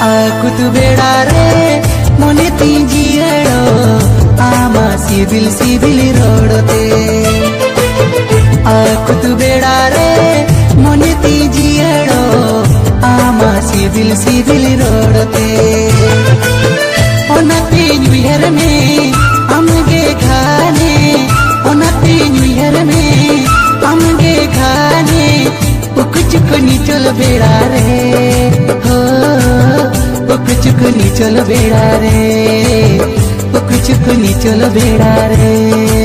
आकुत बेड़ा रे मोने तीजियड़ो आमा सिबिल सिबिल रोडते आकुत बेड़ा रे मोने तीजियड़ो आमा सिबिल सिबिल रोडते ओनते न्यूयर में अमगे खाने ओनते न्यूयर में अमगे खाने उकुचुक निचल बेड़ा रे हो उकुचुक निचल बेड़ा रे उकुचुक निचल बेड़ा रे।